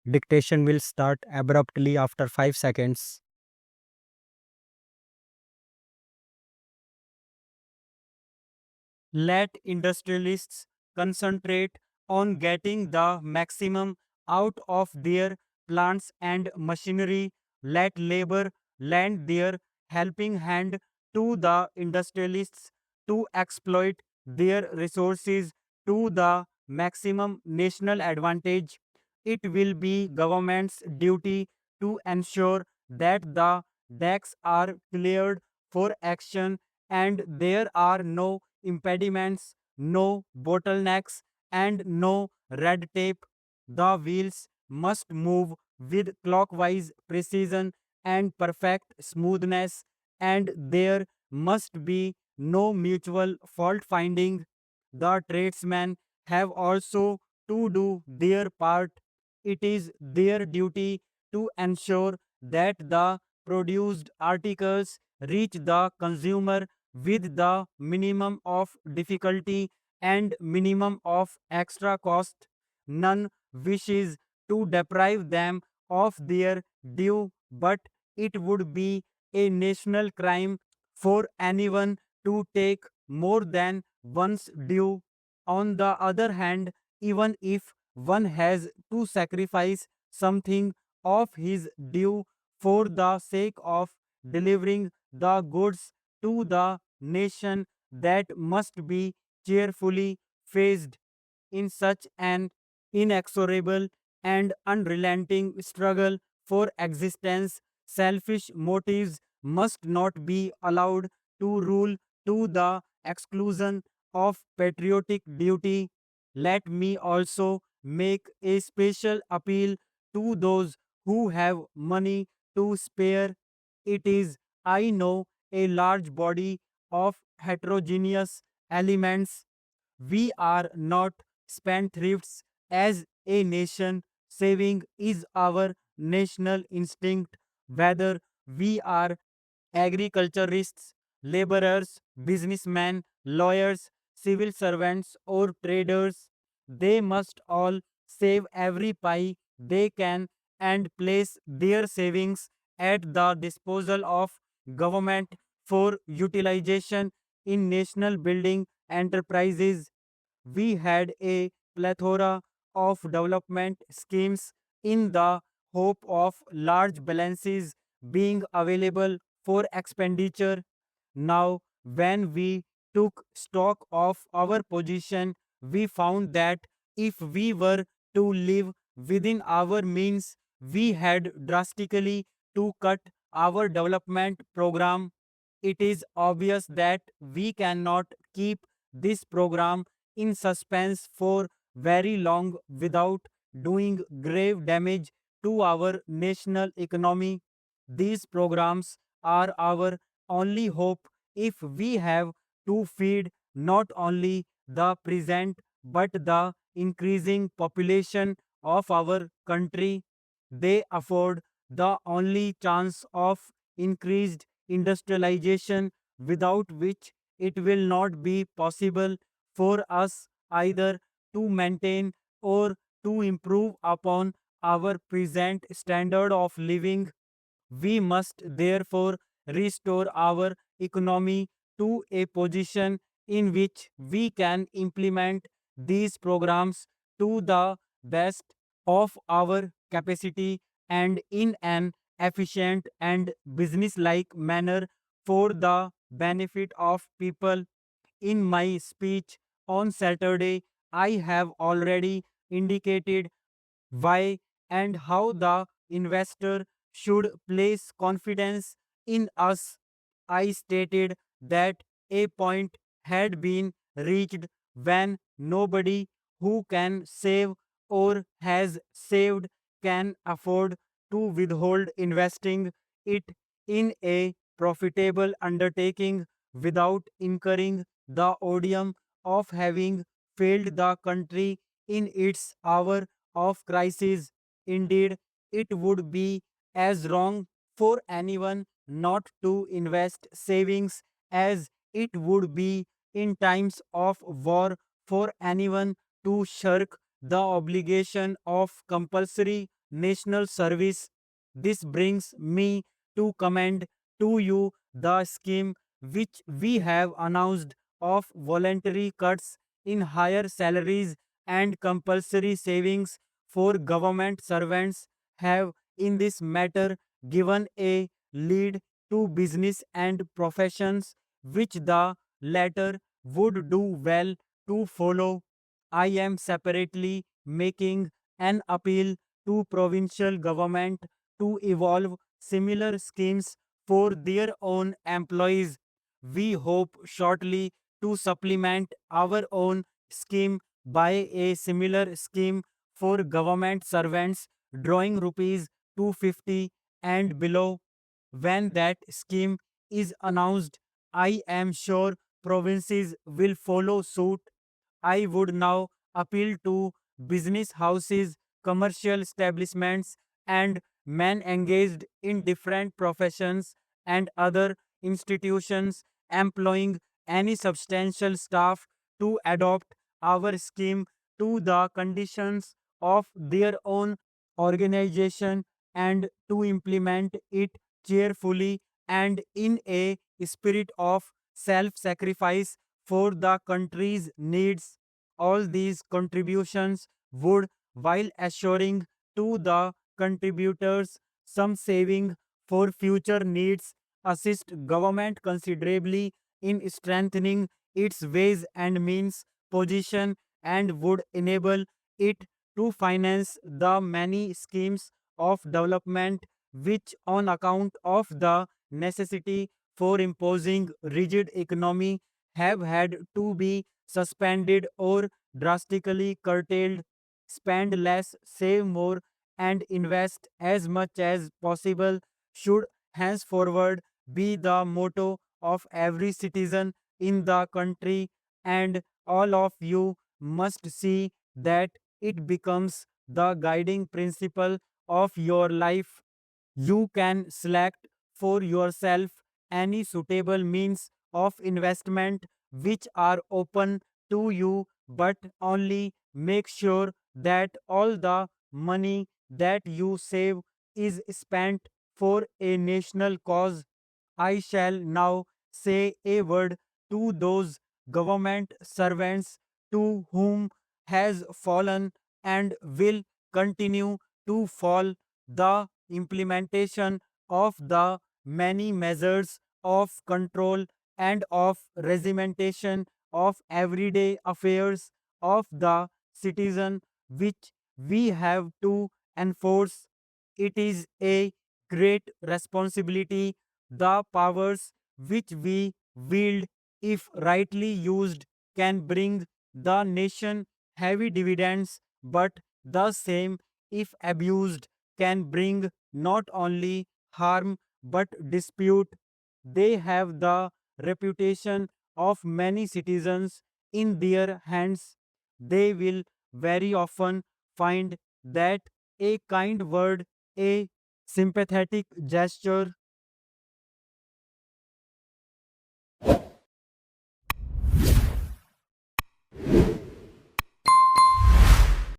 Dictation will start abruptly after 5 seconds. Let industrialists concentrate on getting the maximum out of their plants and machinery. Let labor lend their helping hand to the industrialists to exploit their resources to the maximum national advantage. It will be government's duty to ensure that the decks are cleared for action and there are no impediments, no bottlenecks, and no red tape. The wheels must move with clockwise precision and perfect smoothness, and there must be no mutual fault finding. The tradesmen have also to do their part. It is their duty to ensure that the produced articles reach the consumer with the minimum of difficulty and minimum of extra cost. None wishes to deprive them of their due, but it would be a national crime for anyone to take more than one's due. On the other hand, even if one has to sacrifice something of his due for the sake of delivering the goods to the nation, that must be cheerfully faced. In such an inexorable and unrelenting struggle for existence, selfish motives must not be allowed to rule to the exclusion of patriotic duty. Let me also make a special appeal to those who have money to spare. It is, I know, a large body of heterogeneous elements. We are not spendthrifts as a nation. Saving is our national instinct, whether we are agriculturists, laborers, businessmen, lawyers, civil servants, or traders. They must all save every pie they can and place their savings at the disposal of government for utilization in national building enterprises. We had a plethora of development schemes in the hope of large balances being available for expenditure. Now, when we took stock of our position, we found that if we were to live within our means, we had drastically to cut our development program. It is obvious that we cannot keep this program in suspense for very long without doing grave damage to our national economy. These programs are our only hope if we have to feed not only the present but the increasing population of our country. They afford the only chance of increased industrialization without which it will not be possible for us either to maintain or to improve upon our present standard of living. We must therefore restore our economy to a position in which we can implement these programs to the best of our capacity and in an efficient and business-like manner for the benefit of people. In my speech on Saturday, I have already indicated why and how the investor should place confidence in us. I stated that a point had been reached when nobody who can save or has saved can afford to withhold investing it in a profitable undertaking without incurring the odium of having failed the country in its hour of crisis. Indeed, it would be as wrong for anyone not to invest savings as it would be in times of war for anyone to shirk the obligation of compulsory national service. This brings me to commend to you the scheme which we have announced of voluntary cuts in higher salaries and compulsory savings for government servants have in this matter given a lead to business and professions which the latter would do well to follow. I am separately making an appeal to provincial government to evolve similar schemes for their own employees. We hope shortly to supplement our own scheme by a similar scheme for government servants drawing rupees 250 and below. When that scheme is announced, I am sure provinces will follow suit. I would now appeal to business houses, commercial establishments, and men engaged in different professions and other institutions employing any substantial staff to adopt our scheme to the conditions of their own organization and to implement it cheerfully and in a spirit of self sacrifice for the country's needs. All these contributions would, while assuring to the contributors some saving for future needs, assist government considerably in strengthening its ways and means position and would enable it to finance the many schemes of development which on account of the necessity for imposing rigid economy have had to be suspended or drastically curtailed. Spend less, save more, and invest as much as possible should henceforward be the motto of every citizen in the country, and all of you must see that it becomes the guiding principle of your life. You can select for yourself any suitable means of investment which are open to you, but only make sure that all the money that you save is spent for a national cause. I shall now say a word to those government servants to whom has fallen and will continue to fall the implementation of the many measures of control and of regimentation of everyday affairs of the citizen which we have to enforce. It is a great responsibility. The powers which we wield, if rightly used, can bring the nation heavy dividends, but the same, if abused, can bring not only harm but dispute. They have the reputation of many citizens in their hands. They will very often find that a kind word, a sympathetic gesture,